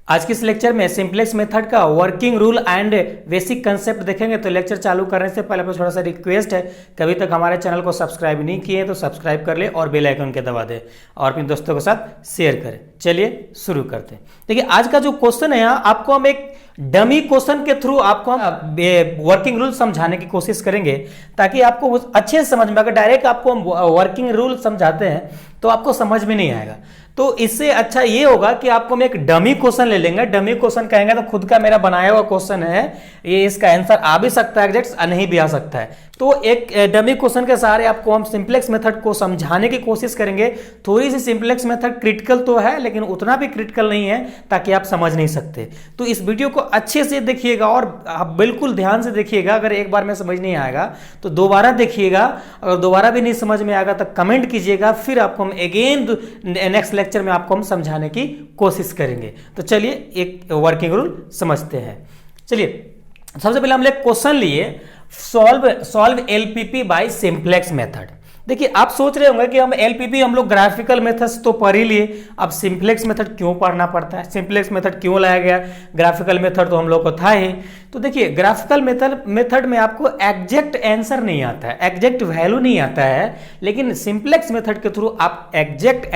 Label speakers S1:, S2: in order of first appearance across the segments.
S1: आज के इस लेक्चर में सिंपलेक्स मेथड का working rule and basic concept देखेंगे। तो लेक्चर चालू करने से पहले आपको थोड़ा सा रिक्वेस्ट है, कभी तक हमारे चैनल को सब्सक्राइब नहीं किए तो सब्सक्राइब कर ले और बेल आइकन के दबा दें और अपने दोस्तों के साथ शेयर करें। चलिए शुरू करते हैं। देखिए आज का जो क्वेश्चन है, यहाँ आपको हम एक डमी क्वेश्चन के थ्रू आपको हम वर्किंग रूल समझाने की कोशिश करेंगे ताकि आपको अच्छे से समझ में। अगर डायरेक्ट आपको हम वर्किंग रूल समझाते हैं तो आपको समझ में नहीं आएगा। तो इससे अच्छा ये होगा कि आपको हम एक डमी क्वेश्चन ले लेंगे। डमी क्वेश्चन कहेंगे तो खुद का मेरा बनाया हुआ क्वेश्चन है, ये इसका आंसर आ भी सकता है एग्जैक्ट, नहीं भी आ सकता है। तो एक डमी क्वेश्चन के सहारे आपको हम सिंपलेक्स मेथड को समझाने की कोशिश करेंगे। थोड़ी सी सिंपलेक्स मेथड क्रिटिकल तो है लेकिन उतना भी क्रिटिकल नहीं है ताकि आप समझ नहीं सकते। तो इस वीडियो को अच्छे से देखिएगा और आप बिल्कुल ध्यान से देखिएगा। अगर एक बार में समझ नहीं आएगा तो दोबारा देखिएगा, अगर दोबारा भी नहीं समझ में आएगा तो कमेंट कीजिएगा, फिर आपको हम अगेन नेक्स्ट लेक्चर में आपको हम समझाने की कोशिश करेंगे। तो चलिए एक वर्किंग रूल समझते हैं। चलिए सबसे पहले हम लोग क्वेश्चन लिए solve LPP by simplex method. देखिए आप सोच रहे होंगे कि हम एलपीपी हम लोग ग्राफिकल मेथड्स तो पढ़ ही लिए, अब सिंपलेक्स मेथड क्यों पढ़ना पड़ता है, सिंपलेक्स मेथड क्यों लाया गया, ग्राफिकल मेथड तो हम लोग को था ही। तो देखिए ग्राफिकल मेथड में आपको एग्जैक्ट आंसर नहीं आता है, एग्जैक्ट वैल्यू नहीं आता है, लेकिन सिंपलेक्स मेथड के थ्रू आप एग्जैक्ट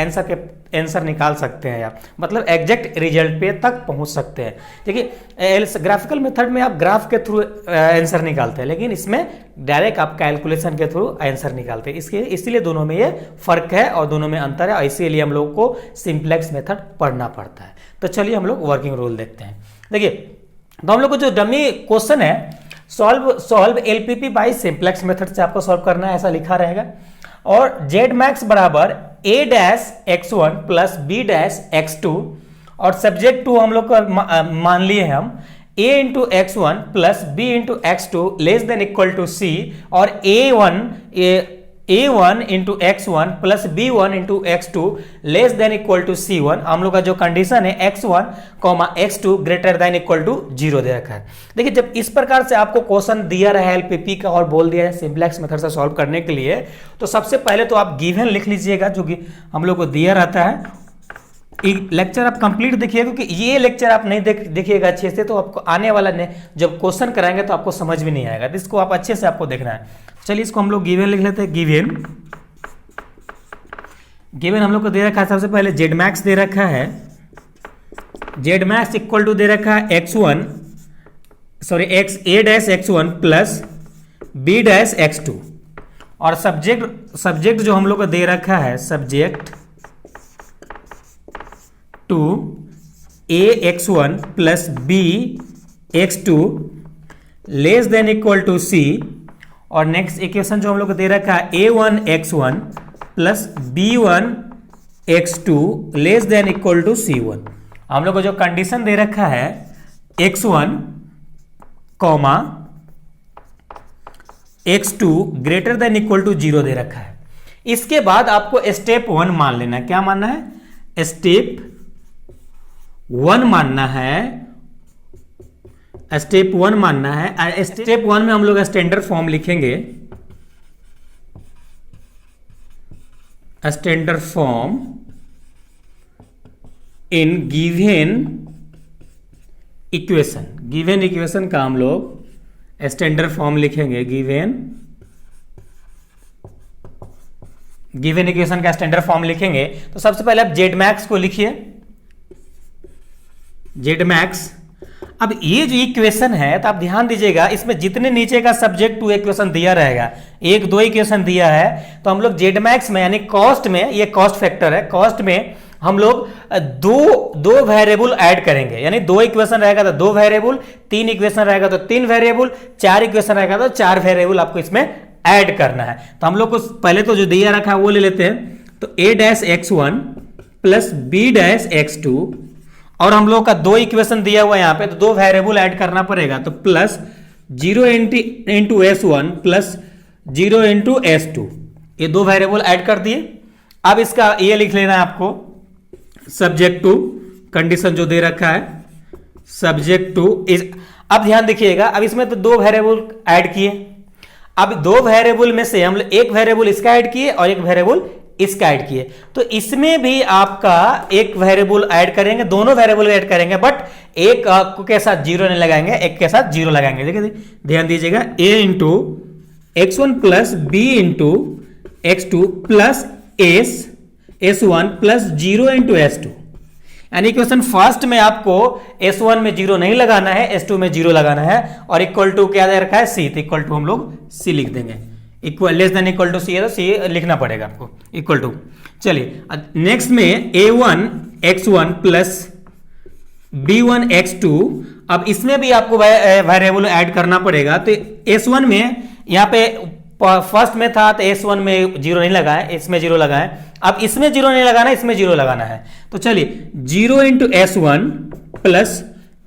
S1: आंसर निकाल सकते हैं, आप मतलब एग्जैक्ट रिजल्ट पे तक पहुंच सकते हैं। देखिए ग्राफिकल मेथड में आप ग्राफ के थ्रू आंसर निकालते हैं, लेकिन इसमें डायरेक्ट आप कैलकुलेशन के थ्रू आंसर निकालते हैं। इसीलिए दोनों में ये फर्क है और दोनों में अंतर है, इसीलिए हम लोग को सिंपलेक्स मेथड पढ़ना पड़ता है। तो चलिए हम लोग वर्किंग रूल देखते हैं। देखिए तो हम लोग को जो डमी क्वेश्चन है solve LPP by simplex method से आपको सॉल्व करना है, ऐसा लिखा रहेगा। और जेड मैक्स बराबर A dash x1 plus B dash x2 और सब्जेक्ट टू हम लोग का मान लिए हम a into x1 plus b into x2 less than equal to c और a1 into x1 plus b1 into x2 less than equal to c1। हम लोग का जो कंडीशन है x1 x2 greater than equal to 0 दे रखा है। देखिए जब इस प्रकार से आपको क्वेश्चन दिया रहा है एलपीपी का और बोल दिया है सिंपलेक्स मेथड से सॉल्व करने के लिए, तो सबसे पहले तो आप गिवन लिख लीजिएगा जो कि हम लोग को दिया रहता है। लेक्चर आप कंप्लीट देखिएगा, क्योंकि ये लेक्चर आप नहीं देखिएगा अच्छे से तो आपको आने वाला जब क्वेश्चन कराएंगे तो आपको समझ भी नहीं आएगा। तो इसको आप अच्छे से आपको देखना है। चलिए इसको हम लोग गिवन लिख लेते हैं। गिवन हम लोग को दे रखा है, सबसे पहले जेड मैक्स दे रखा है, जेड मैक्स इक्वल टू दे रखा है A dash x1 plus B dash x2 और सब्जेक्ट जो हम लोग को दे रखा है subject to A x1 plus B x2 less than equal to c और नेक्स्ट इक्वेशन जो हम लोग को दे रखा है a1 x1 plus b1 x2 less than equal to c1। हम लोग को जो कंडीशन दे रखा है x1 x2 greater than equal to 0 दे रखा है। इसके बाद आपको स्टेप 1 मान लेना है। क्या मानना है? स्टेप 1 मानना है। स्टेप 1 मानना है। स्टेप 1 में हम लोग स्टैंडर्ड फॉर्म लिखेंगे। Standard form in given equation. Given equation का हम लोग स्टैंडर्ड फॉर्म लिखेंगे। गिवन इक्वेशन का स्टैंडर्ड फॉर्म लिखेंगे तो सबसे पहले आप जेड मैक्स को लिखिए। जेड मैक्स, अब ये जो इक्वेशन है तो आप ध्यान दीजिएगा, इसमें जितने नीचे का सब्जेक्ट टू इक्वेशन दिया रहेगा, 1-2 इक्वेशन दिया है, तो हम लोग जेड मैक्स में यानी कॉस्ट में, ये कॉस्ट फैक्टर है, कॉस्ट में हम लोग दो वेरिएबल ऐड करेंगे। यानी 2 इक्वेशन रहेगा तो 2 वेरिएबल, 3 इक्वेशन रहेगा तो 3 वेरिएबल, 4 इक्वेशन रहेगा तो 4 वेरिएबल आपको इसमें ऐड करना है। तो हम लोग को पहले तो जो दिया रखा है वो ले लेते हैं। तो a dash x1 plus b dash x2 और हम लोग का 2 इक्वेशन दिया हुआ है यहाँ पे, तो 2 वेरिएबल ऐड करना पड़ेगा। तो plus 0 into s1 plus 0 into s2, ये 2 वेरिएबल ऐड कर दिए। अब इसका ये लिख लेना है आपको सब्जेक्ट टू, कंडीशन जो दे रखा है सब्जेक्ट टू इज। अब ध्यान देखिएगा, अब इसमें तो 2 वेरिएबल ऐड किए। अब 2 वेरिएबल में से हम लोग एक वेरिएबल इसका ऐड किए और एक वेरिएबल इसका ऐड किए, तो इसमें भी आपका एक वेरिएबल ऐड करेंगे, दोनों वेरिएबल ऐड करेंगे, बट एक के साथ जीरो नहीं लगाएंगे, एक के साथ जीरो लगाएंगे। देखिए ध्यान दीजिएगा, a into x1 plus B into x2 plus s1 plus zero into s2। यानी क्वेश्चन फर्स्ट में आपको s1 में जीरो नहीं लगाना है, s2 में जीरो लगाना है, और इक्वल टू क्या दे रखा है c, तो इक्वल टू हम लोग c लिख देंगे। Equal less than equal to C है तो सी लिखना पड़ेगा आपको, इक्वल टू। चलिए नेक्स्ट में a1 x1 plus b1 x2, अब इसमें भी आपको वेरिएबल ऐड करना पड़ेगा। तो s1 में यहाँ पे फर्स्ट में था तो s1 में जीरो नहीं लगाए, इसमें जीरो लगाए, अब इसमें जीरो नहीं लगाना, इसमें जीरो लगाना है। तो चलिए zero into s1 plus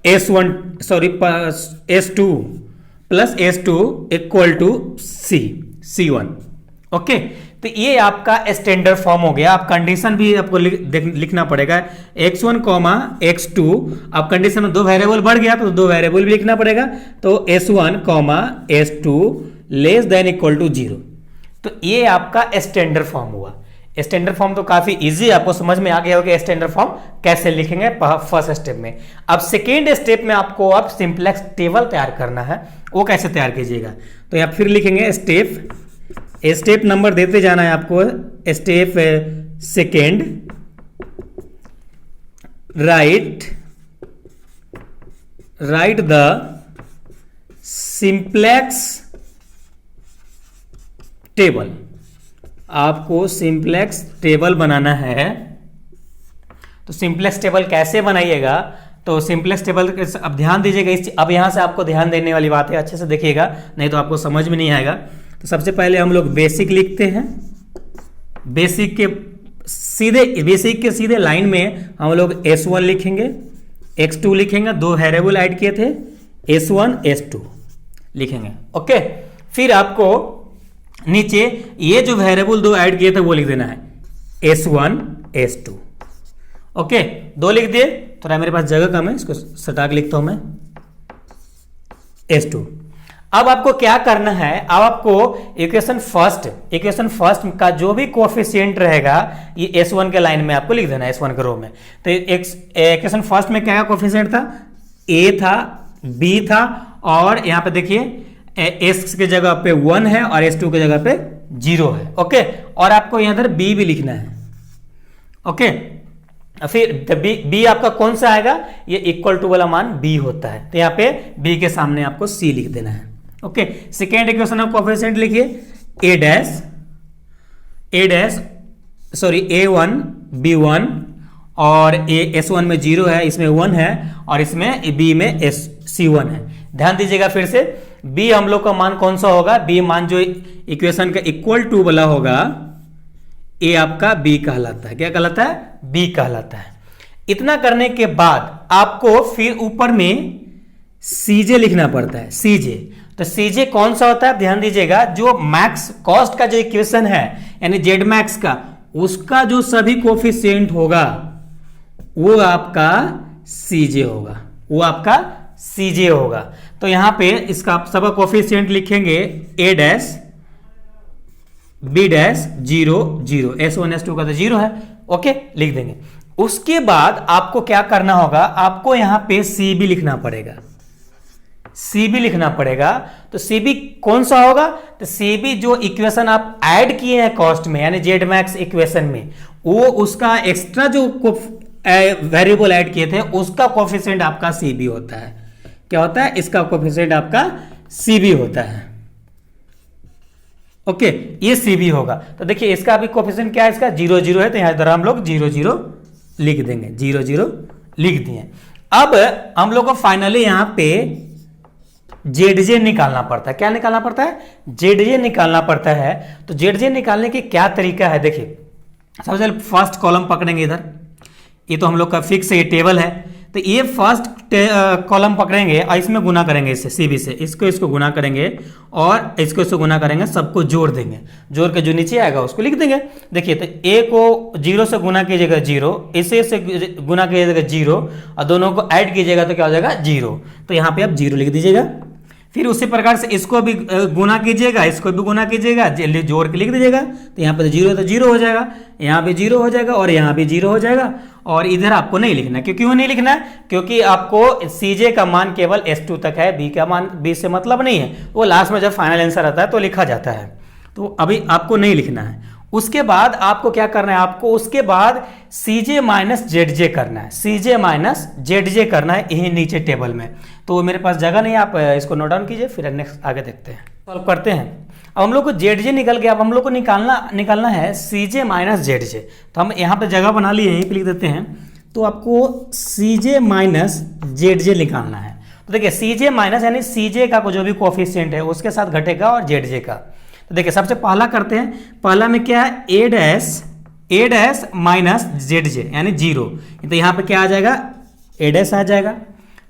S1: s1 sorry s2 plus s2 equal to c1। Okay, तो ये आपका स्टैंडर्ड फॉर्म हो गया। आप कंडीशन भी आपको लिखना पड़ेगा, x1 कॉमा x2, अब कंडीशन में दो वेरिएबल बढ़ गया तो दो वेरिएबल भी लिखना पड़ेगा, तो s1 comma s2 less than equal to zero. तो ये आपका स्टैंडर्ड फॉर्म हुआ। स्टैंडर्ड फॉर्म तो काफी इजी, आपको समझ में आ गया होगा स्टैंडर्ड फॉर्म कैसे लिखेंगे फर्स्ट स्टेप में। अब सेकेंड स्टेप में आपको अब सिंप्लेक्स टेबल तैयार करना है, वो कैसे तैयार कीजिएगा, तो यहाँ फिर लिखेंगे स्टेप नंबर देते जाना है आपको, step second, right the simplex table. आपको सिंप्लेक्स टेबल बनाना है। तो सिंप्लेक्स टेबल कैसे बनाइएगा, तो सिंप्लेक्स टेबल अब ध्यान दीजिएगा, अब यहां से आपको ध्यान देने वाली बात है, अच्छे से देखिएगा नहीं तो आपको समझ में नहीं आएगा। तो सबसे पहले हम लोग बेसिक लिखते हैं, बेसिक के सीधे लाइन में हम लोग s1 लिखेंगे, x2 लिखेंगे, दो वेरिएबल ऐड किए थे s1 s2 लिखेंगे। ओके, फिर आपको नीचे ये जो वेरिएबल दो ऐड किए थे वो लिख देना है s1 s2। ओके, दो लिख दिए, थोड़ा मेरे पास जगह कम है, इसको सटाक लिखता हूं मैं s2। अब आपको क्या करना है, अब आपको इक्वेशन फर्स्ट का जो भी कोएफिशिएंट रहेगा ये s1 के लाइन में आपको लिख देना है, s1 के रो में। तो इक्वेशन फर्स्ट में क्या कोएफिशिएंट था, a था, b था, और यहां पे देखिए s के जगह पे 1 है और s2 के जगह पे 0 है। ओके, और आपको यहां पर b भी लिखना है। ओके, फिर b आपका कौन सा आएगा, ये इक्वल टू वाला मान b होता है, तो यहाँ पे b के सामने आपको c लिख देना है। Okay, second equation of coefficient लिखिए a1 b1, और s1 में 0 है, इसमें 1 है, और इसमें b में c1 है। ध्यान दीजिएगा फिर से, b हम लोग का मान कौन सा होगा, b मान जो इक्वेशन का इक्वल टू वाला होगा, a आपका b कहलाता है। क्या कहलाता है, b कहलाता है। इतना करने के बाद आपको फिर ऊपर में cj लिखना पड़ता है, cj। तो cj कौन सा होता है, ध्यान दीजिएगा, जो मैक्स कॉस्ट का जो इक्वेशन है यानी जेड मैक्स का, उसका जो सभी कोफिशिएंट होगा वो आपका cj होगा, वो आपका cj होगा। तो यहां पे इसका सब कोफिशिएंट लिखेंगे a dash b dash 0 0, s1 s2 का तो 0 है। ओके, लिख देंगे। उसके बाद आपको क्या करना होगा, आपको यहां पे cb लिखना पड़ेगा, cb लिखना पड़ेगा। तो cb कौन सा होगा, तो cb जो इक्वेशन आप ऐड किए हैं कॉस्ट में यानी जेड मैक्स इक्वेशन में, वो उसका एक्स्ट्रा जो वेरिएबल ऐड किए थे उसका कोफिशिएंट आपका cb होता है। क्या होता है, इसका कोफिशिएंट आपका cb होता है। ओके, ये cb होगा। तो देखिए इसका अभी कोफिशिएंट क्या है, इसका 0 0 है, तो यहां हम लोग 0 0 लिख देंगे, 0 0 लिख दिए। अब हम लोग को फाइनली यहां पे जेडजे निकालना पड़ता है। क्या निकालना पड़ता है, जेडजे निकालना पड़ता है। तो जेडजे निकालने की क्या तरीका है, देखिए सबसे पहले फर्स्ट कॉलम पकड़ेंगे, इधर ये तो हम लोग का फिक्स है, ये टेबल है, तो ये फर्स्ट कॉलम पकड़ेंगे और इसमें गुना करेंगे, इससे सीबी से इसको गुना करेंगे और इसको गुना करेंगे, सबको जोड़ देंगे, जोड़ के जो नीचे आएगा उसको लिख देंगे। देखिए तो a को 0 से गुना कीजिएगा 0, इसे से गुना कीजिएगा 0, और दोनों को ऐड कीजिएगा तो क्या हो जाएगा 0। तो यहाँ पे आप 0 लिख दीजिएगा। फिर उसी प्रकार से इसको भी गुना कीजिएगा, इसको भी गुना कीजिएगा, जल्दी जोड़ के लिख दीजिएगा। तो यहाँ पर जीरो तो जीरो हो जाएगा, यहाँ पे जीरो हो जाएगा और यहाँ भी जीरो हो जाएगा। और इधर आपको नहीं लिखना, क्यों नहीं लिखना है? क्योंकि आपको CJ का मान केवल S2 तक है, B का मान B से मतलब नहीं है, वो लास्ट में जब फाइनल आंसर आता है तो लिखा जाता है। तो अभी आपको नहीं लिखना है। उसके बाद आपको क्या करना है, आपको उसके बाद CJ माइनस ZJ करना है, CJ माइनस ZJ करना है यही नीचे टेबल में। तो मेरे पास जगह नहीं है, आप इसको नोट डाउन कीजिए, फिर नेक्स्ट आगे देखते हैं, सॉल्व करते हैं। अब हम लोग को ZJ निकल गया, अब हम लोग को निकालना है CJ माइनस ZJ। तो हम यहाँ पे जगह बना लिए, यहीं पे लिख देते हैं। तो आपको CJ माइनस ZJ निकालना है। तो देखिए CJ माइनस यानी CJ का जो भी कोफिशिएंट है उसके साथ घटेगा और ZJ का। तो देखिए सबसे पहला करते हैं, पहला में क्या है A डैश माइनस ZJ यानी 0। तो यहाँ पे क्या आ जाएगा, A डैश आ जाएगा।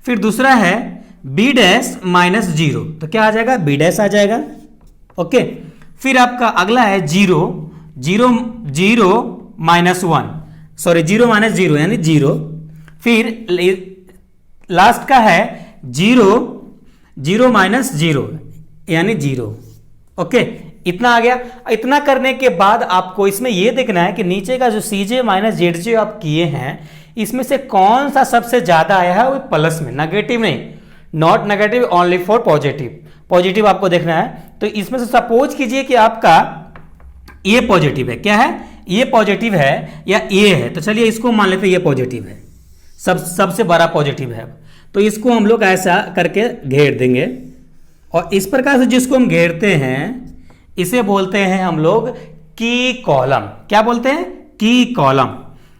S1: फिर दूसरा है B डैश माइनस 0, तो क्या आ जाएगा, B डैश आ जाएगा। ओके, फिर आपका अगला है 0 माइनस 1, सॉरी 0 माइनस 0 यानी 0। फिर लास्ट का है 0 माइनस 0 यानी 0। ओके, इतना आ गया। इतना करने के बाद आपको इसमें यह देखना है कि नीचे का जो CJ माइनस ZJ आप किए हैं इसमें से कौन सा सबसे ज्यादा आया है, वो प्लस में, नेगेटिव नहीं, not negative, only for positive. Positive आपको देखना है। तो इसमें से सपोज कीजिए कि आपका ये पॉजिटिव है, क्या है, ये पॉजिटिव है या ये है। तो चलिए इसको मान लेते हैं ये पॉजिटिव है, सबसे बड़ा पॉजिटिव है। तो इसको हम लोग ऐसा करके घेर देंगे और इस प्रकार से जिसको हम घेरते हैं इसे बोलते हैं हम लोग की कॉलम। क्या बोलते हैं, की कॉलम।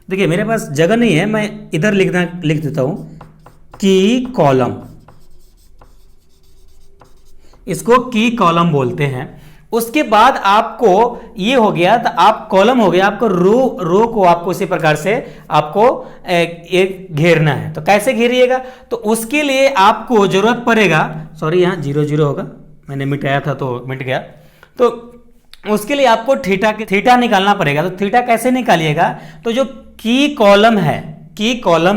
S1: देखिए मेरे पास जगह नहीं है, मैं इधर लिख देता हूं की कॉलम, इसको की कॉलम बोलते हैं। उसके बाद आपको ये हो गया, तो आप कॉलम हो गया, आपको रो को आपको इसी प्रकार से आपको एक घेरना है। तो कैसे घेरिएगा, तो उसके लिए आपको जरूरत पड़ेगा, सॉरी यहाँ 0 0 होगा, मैंने मिटाया था तो मिट गया। तो उसके लिए आपको थीटा निकालना पड़ेगा। तो थीटा कैसे निकालिएगा, तो जो की कॉलम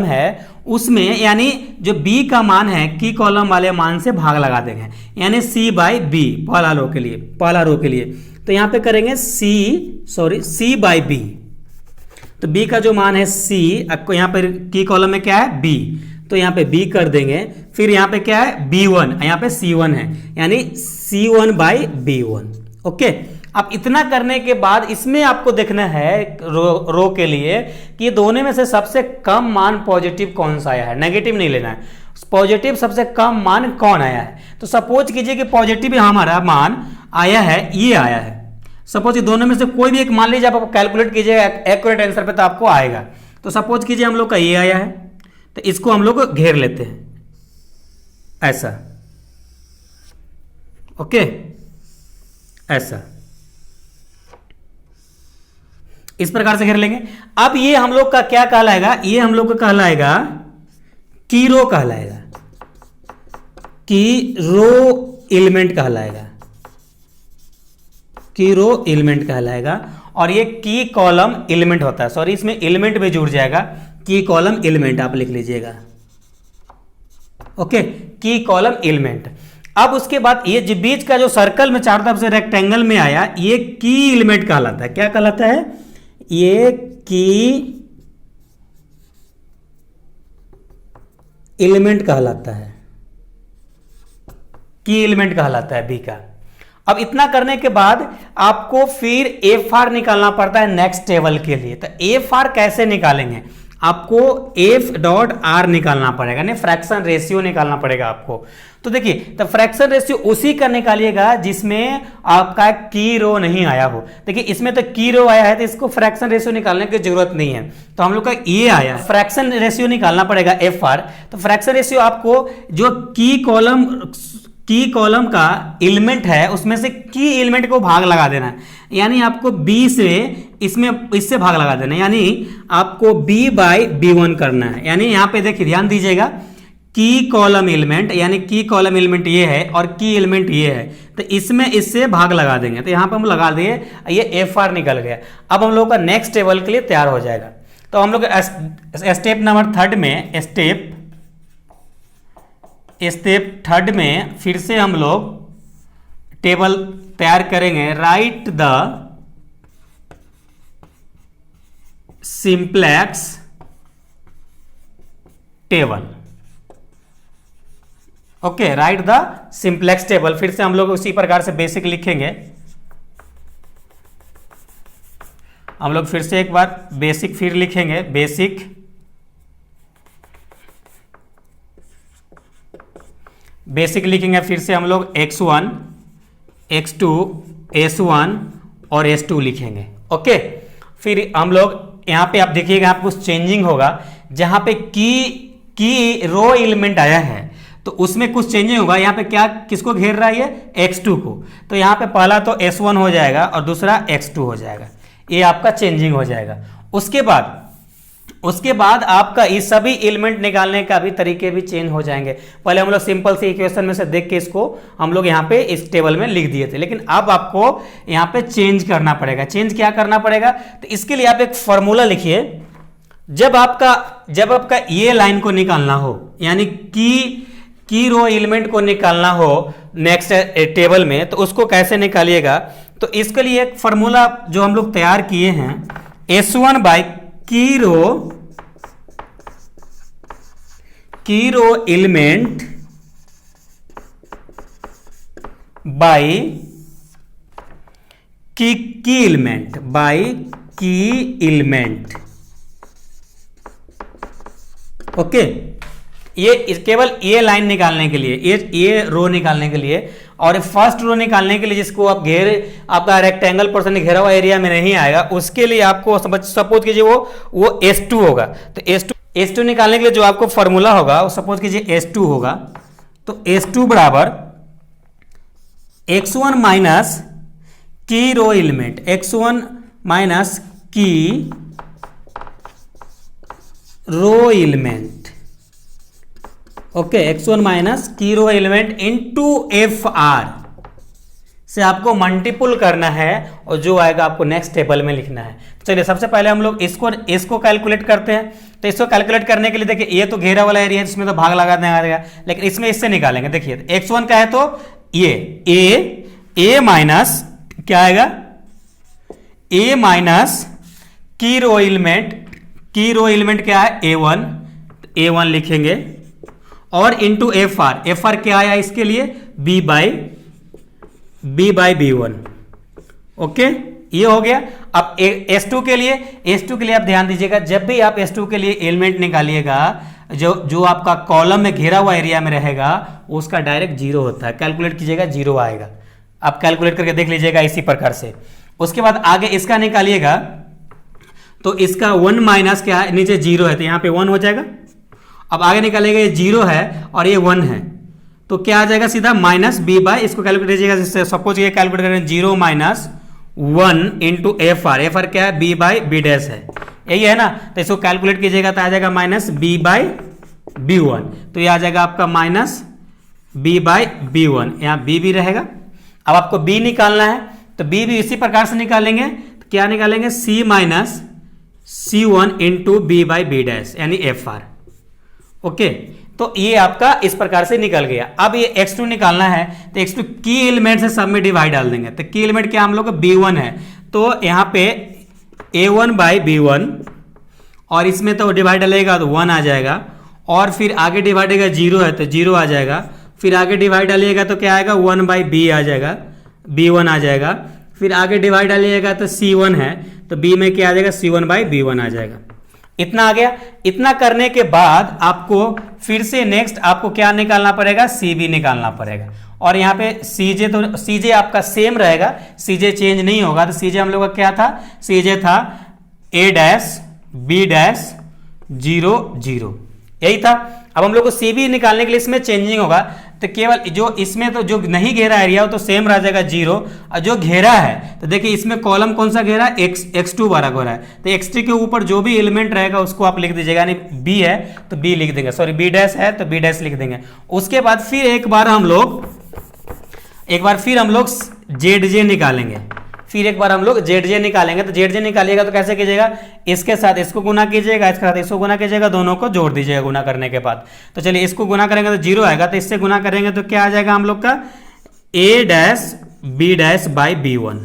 S1: है उसमें यानी जो B का मान है की कॉलम वाले मान से भाग लगा देंगे, यानी C बाई B पहला रो के लिए। तो यहां पे करेंगे C बाई B। तो B का जो मान है C, आपको यहां पर की कॉलम में क्या है B, तो यहां पे B कर देंगे। फिर यहां पे क्या है B1, यहां पे C1 है, यानी C1 बाई B1। ओके, अब इतना करने के बाद इसमें आपको देखना है रो के लिए कि दोनों में से सबसे कम मान पॉजिटिव कौन सा आया है, नेगेटिव नहीं लेना है, पॉजिटिव सबसे कम मान कौन आया है। तो सपोज कीजिए कि पॉजिटिव हमारा मान आया है, ये आया है। सपोज दोनों में से कोई भी एक मान लीजिए, आप कैलकुलेट कीजिएगा एक्यूरेट आंसर पे तो आपको आएगा। तो सपोज कीजिए हम लोग का ये आया है, तो इसको हम लोग घेर लेते हैं ऐसा। ओके, ऐसा इस प्रकार से घेर लेंगे। अब ये हम लोग का क्या कहलाएगा, ये हम लोग का कहलाएगा की रो कहलाएगा, की रो एलिमेंट कहलाएगा, की रो एलिमेंट कहलाएगा। और ये की कॉलम एलिमेंट होता है, सॉरी इसमें एलिमेंट भी जुड़ जाएगा, की कॉलम एलिमेंट आप लिख लीजिएगा। ओके, की कॉलम एलिमेंट। अब उसके बाद ये जो बीच का जो सर्कल में चारों तरफ से रेक्टेंगल में आया, ये की एलिमेंट कहलाता है। क्या कहलाता है, ये की एलिमेंट कहलाता है, की एलिमेंट कहलाता है बी का। अब इतना करने के बाद आपको फिर एफ आर निकालना पड़ता है नेक्स्ट टेबल के लिए। तो एफ आर कैसे निकालेंगे, आपको एफ डॉट आर निकालना पड़ेगा, नहीं फ्रैक्शन रेशियो निकालना पड़ेगा आपको। तो देखिए, तो फ्रैक्शन रेशियो उसी का निकालिएगा जिसमें आपका की रो नहीं आया हो। देखिए इसमें तो की रो आया है, तो इसको फ्रैक्शन रेशियो निकालने की जरूरत नहीं है। तो हम लोग का ये आया, फ्रैक्शन रेशियो निकालना पड़ेगा एफ आर। तो फ्रैक्शन रेशियो आपको जो की कॉलम का एलिमेंट है उसमें से की एलिमेंट को भाग लगा देना है, यानी आपको बी से इससे भाग लगा देना है, यानी आपको बी बाई B1 करना है। यानी यहाँ पे देखिए ध्यान दीजिएगा, की कॉलम एलिमेंट यानी की कॉलम एलिमेंट ये है और की एलिमेंट ये है, तो इसमें इससे भाग लगा देंगे। तो यहाँ पे हम लगा दिए, ये एफ आर निकल गया। अब हम लोग का नेक्स्ट टेबल के लिए तैयार हो जाएगा। तो हम लोग स्टेप नंबर 3 में स्टेप स्टेप थर्ड में फिर से हम लोग टेबल तैयार करेंगे। Right the simplex table. Okay, right the simplex table. फिर से हम लोग उसी प्रकार से बेसिक लिखेंगे। हम लोग फिर से एक बार बेसिक फिर लिखेंगे। बेसिक लिखेंगे फिर से हम लोग x1, x2, s1 और s2 लिखेंगे। ओके, फिर हम लोग यहां पे आप देखिएगा आपको चेंजिंग होगा। जहां पे की रो एलिमेंट आया है तो उसमें कुछ चेंजिंग होगा। यहाँ पे क्या किसको घेर रहा है? x2 को। तो यहाँ पे पहला तो s1 हो जाएगा और दूसरा x2 हो जाएगा। ये आपका चेंजिंग हो जाएगा। उसके बाद आपका ये सभी एलिमेंट निकालने का भी तरीके भी चेंज हो जाएंगे। पहले हम लोग सिंपल से इक्वेशन में से देख के इसको हम लोग यहाँ पे इस टेबल में लिख दिए थे, लेकिन अब आपको यहाँ पे चेंज करना पड़ेगा। चेंज क्या करना पड़ेगा? तो इसके लिए आप एक फॉर्मूला लिखिए। जब आपका ये लाइन को निकालना हो, यानी की रो एलिमेंट को निकालना हो नेक्स्ट टेबल में, तो उसको कैसे निकालिएगा? तो इसके लिए एक फॉर्मूला जो हम लोग तैयार किए हैं, S1 बाई की रो एलिमेंट बाई की एलिमेंट। ओके, ये केवल ये लाइन निकालने के लिए, ये रो निकालने के लिए, और फर्स्ट रो निकालने के लिए जिसको आप आपका रेक्टेंगल पोर्शन घेरा हुआ एरिया में नहीं आएगा, उसके लिए आपको सपोज कीजिए वो S2 होगा। तो S2 निकालने के लिए जो आपको फॉर्मूला होगा वो सपोज कीजिए S2 होगा। तो S2 बराबर x1 माइनस की रो एलिमेंट, x1 माइनस की रो एलिमेंट। ओके, x1 माइनस की रो एलिमेंट इनटू FR से आपको मल्टीपुल करना है और जो आएगा आपको नेक्स्ट टेबल में लिखना है। तो चलिए सबसे पहले हम लोग इसको कैलकुलेट करते हैं। तो इसको कैलकुलेट करने के लिए देखिए, ये तो घेरा वाला एरिया है, इसमें तो भाग लगा देगा, लेकिन इसमें इससे निकालेंगे। देखिए x1 का है तो ये a माइनस क्या आएगा? a माइनस की रो एलिमेंट क्या है? a1 लिखेंगे और इंटू FR क्या आया इसके लिए? b by b1। ओके, ये हो गया। अब S2 के लिए आप ध्यान दीजिएगा, जब भी आप S2 के लिए एलिमेंट निकालिएगा, जो आपका कॉलम में घेरा हुआ एरिया में रहेगा उसका डायरेक्ट 0 होता है। कैलकुलेट कीजिएगा, 0 आएगा। आप कैलकुलेट करके देख लीजिएगा इसी प्रकार से। उसके बाद आगे इसका निकालिएगा तो इसका 1 माइनस क्या है? नीचे 0 है तो यहाँ पे 1 हो जाएगा। अब आगे निकालेगा, ये 0 है और ये 1 है तो क्या आ जाएगा? सीधा माइनस b बाई, इसको कैलकुलेट कीजिएगा। सपोज ये कैलकुलेट करें 0 माइनस 1 इंटू FR क्या है? b बाई b डैश है, यही है ना। तो इसको कैलकुलेट कीजिएगा तो आ जाएगा माइनस b बाई b1। तो ये आ जाएगा आपका माइनस b बाई b1, यहाँ b भी रहेगा। अब आपको b निकालना है तो b भी इसी प्रकार से निकालेंगे। तो क्या निकालेंगे? c minus c1 into b by b dash यानी FR। ओके, तो ये आपका इस प्रकार से निकल गया। अब ये x2 निकालना है तो x2 की एलिमेंट से सब में डिवाइड डाल देंगे। तो की एलिमेंट क्या हम लोग b1 है, तो यहाँ पे a1 बाई b1 और इसमें तो डिवाइड डालेगा तो 1 आ जाएगा, और फिर आगे डिवाइड देगा 0 है तो 0 आ जाएगा। फिर आगे डिवाइड डालिएगा तो क्या आएगा? 1 बाई b आ जाएगा, b1 आ जाएगा। फिर आगे डिवाइड डालिएगा तो c1 है तो b में क्या आ जाएगा? c1 बाई b1 आ जाएगा। इतना आ गया। इतना करने के बाद आपको फिर से नेक्स्ट आपको क्या निकालना पड़ेगा? cb निकालना पड़ेगा। और यहाँ पे cj, तो cj आपका सेम रहेगा, cj चेंज नहीं होगा। तो cj हम लोग का क्या था? cj था a डैश b डैश 0 0, यही था। अब हम लोग को cb निकालने के लिए इसमें चेंजिंग होगा। तो केवल जो इसमें तो जो नहीं घेरा एरिया हो तो सेम रह जाएगा 0, और जो घेरा है तो देखिए इसमें कॉलम कौन सा घेरा है? x2 वाला घेरा है। तो x3 के ऊपर जो भी एलिमेंट रहेगा उसको आप लिख दीजिएगा, यानी b है तो b लिख देंगे, सॉरी b डैश है तो b डैश लिख देंगे। उसके बाद फिर एक बार हम लोग zj निकालेंगे। फिर एक बार हम लोग जेड जे निकालेंगे। तो जेड जे निकालिएगा तो कैसे कीजिएगा, इसके साथ इसको गुना कीजिएगा, इसके साथ इसको गुना कीजिएगा, दोनों को जोड़ दीजिएगा गुना करने के बाद। तो चलिए इसको गुना करेंगे तो 0 आएगा, तो इससे गुना करेंगे तो क्या आ जाएगा हम लोग का a dash b dash by b1।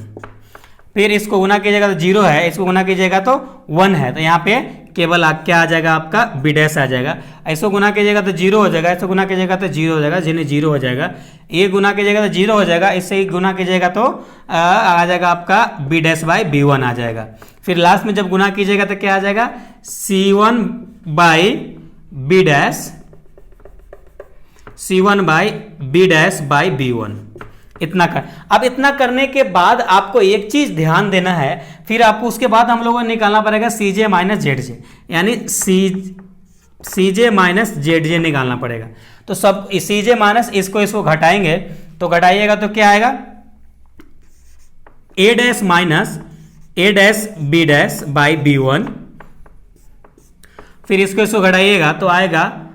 S1: फिर इसको गुना कीजिएगा तो 0 है, इसको गुना कीजिएगा तो 1 है, तो यहाँ पे केवल क्या आ जाएगा आपका b डैश आ जाएगा। इसको गुना कीजिएगा तो 0 हो जाएगा, इसको गुना कीजिएगा तो 0 हो जाएगा, जिन्हें 0 हो जाएगा। ये गुना कीजिएगा तो 0 हो जाएगा, इससे ही गुना कीजिएगा तो आ जाएगा आपका b डैश बाई b1 आ जाएगा। फिर लास्ट में जब गुना कीजिएगा तो क्या आ जाएगा c1 by b dash, c1 by b dash by b1। इतना कर, अब इतना करने के बाद आपको एक चीज ध्यान देना है, फिर आपको उसके बाद हम लोगों को निकालना पड़ेगा cj माइनस जेड जे, यानी cj माइनस जेड जे निकालना पड़ेगा। तो सब cj माइनस इसको घटाएंगे तो घटाइएगा तो क्या आएगा a dash minus a dash b dash by b1। फिर इसको घटाइएगा तो आएगा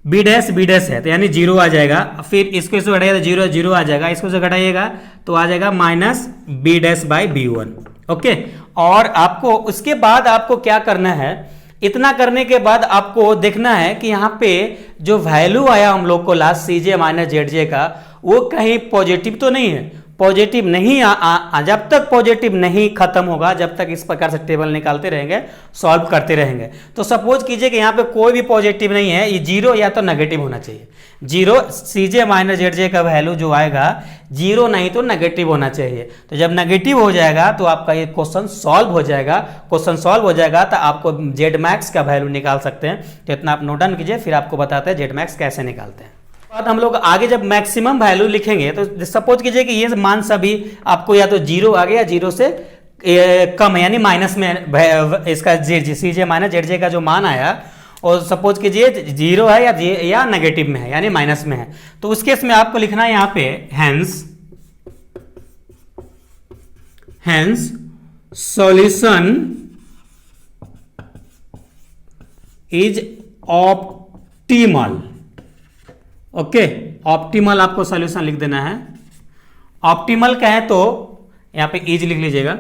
S1: b डैश है तो यानी 0 आ जाएगा। फिर इसको घटाइएगा तो 0 आ जाएगा, इसको से घटाइएगा तो आ जाएगा minus b dash by b1। Okay, और आपको उसके बाद आपको क्या करना है, इतना करने के बाद आपको देखना है कि यहाँ पे जो वैल्यू आया हम लोग को last cj minus Z J का, वो कहीं पॉजिटिव तो नहीं है। पॉजिटिव नहीं जब तक पॉजिटिव नहीं खत्म होगा, जब तक इस प्रकार से टेबल निकालते रहेंगे, सॉल्व करते रहेंगे। तो सपोज कीजिए कि यहाँ पे कोई भी पॉजिटिव नहीं है, ये 0 या तो नेगेटिव होना चाहिए। 0 cj माइनस जेड जे का वैल्यू जो आएगा 0 नहीं तो नेगेटिव होना चाहिए। तो जब नेगेटिव हो जाएगा तो आपका ये क्वेश्चन सॉल्व हो जाएगा। क्वेश्चन सॉल्व हो जाएगा तो आपको जेड मैक्स का वैल्यू निकाल सकते हैं। तो इतना आप नोट डाउन कीजिए, फिर आपको बताते हैं जेड मैक्स कैसे निकालते हैं। बाद हम लोग आगे जब मैक्सिमम वैल्यू लिखेंगे तो सपोज कीजिए कि ये मान सभी आपको या तो 0 आ गया या 0 से कम है, यानी माइनस में इसका cj माइनस जेड जे का जो मान आया, और सपोज कीजिए 0 है या नेगेटिव में है, यानी माइनस में है। तो उस केस में आपको लिखना है यहाँ पे hence solution is optimal. Okay, optimal आपको सॉल्यूशन लिख देना है। ऑप्टिमल कहे तो यहां पे इज लिख लीजिएगा।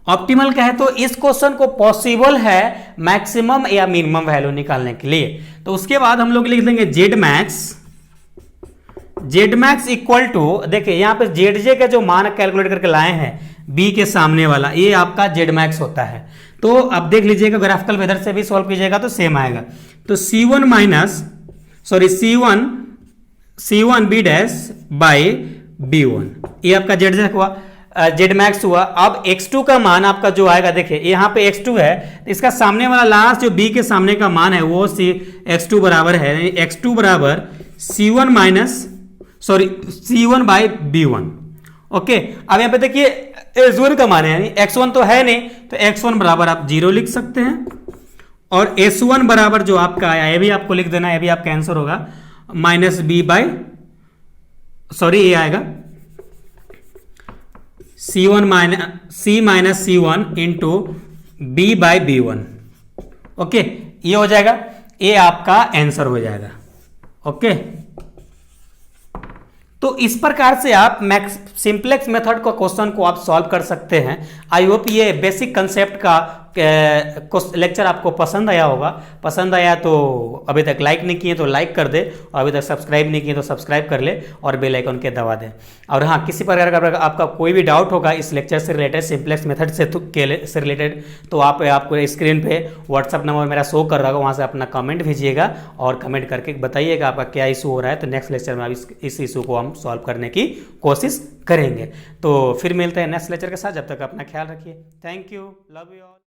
S1: ऑप्टिमल कहे तो इस क्वेश्चन को पॉसिबल है मैक्सिमम या मिनिमम वैल्यू निकालने के लिए। तो उसके बाद हम लोग लिख देंगे जेड मैक्स इक्वल टू, देखिए यहां पे जेड जे का जो मान कैलकुलेट करके लाए हैं बी के सामने वाला, ये आपका जेड मैक्स होता है। तो अब देख लीजिएगा ग्राफिकल मेथड से भी सॉल्व कीजिएगा तो सेम आएगा। तो c1 b dash by b1, ये आपका जेड मैक्स हुआ। अब x2 का मान आपका जो आएगा, देखिए यहाँ पे x2 है, तो इसका सामने वाला लास्ट जो b के सामने का मान है वो x2 बराबर है, x2 बराबर c1 बाई b1। ओके, अब यहाँ पे देखिए s1 का मान है, यानी x1 तो है नहीं, तो x1 बराबर आप 0 लिख सकते हैं। और s1 बराबर जो आपका आया, ये भी आपको लिख देना है, ये भी आपका आंसर होगा माइनस b बाई, ये आएगा c minus c1 into b by b1। Okay, ये हो जाएगा, ये आपका आंसर हो जाएगा। ओके, तो इस प्रकार से आप सिंप्लेक्स मेथड का क्वेश्चन को आप सॉल्व कर सकते हैं। आई होप ये बेसिक कंसेप्ट का लेक्चर आपको पसंद आया होगा। पसंद आया तो अभी तक लाइक नहीं किए तो लाइक कर दे, और अभी तक सब्सक्राइब नहीं किए तो सब्सक्राइब कर ले और बेल आइकन के दबा दें। और हाँ, किसी प्रकार का आपका कोई भी डाउट होगा इस लेक्चर से रिलेटेड, सिंप्लेक्स मेथड से रिलेटेड, तो आपको स्क्रीन पे व्हाट्सअप नंबर मेरा शो कर रहा होगा, वहाँ से अपना कमेंट भेजिएगा और कमेंट करके बताइएगा आपका क्या इशू हो रहा है। तो नेक्स्ट लेक्चर में इस इशू को हम सॉल्व करने की कोशिश करेंगे। तो फिर मिलते हैं नेक्स्ट लेक्चर के साथ, जब तक अपना ख्याल रखिए। Thank you, love you all.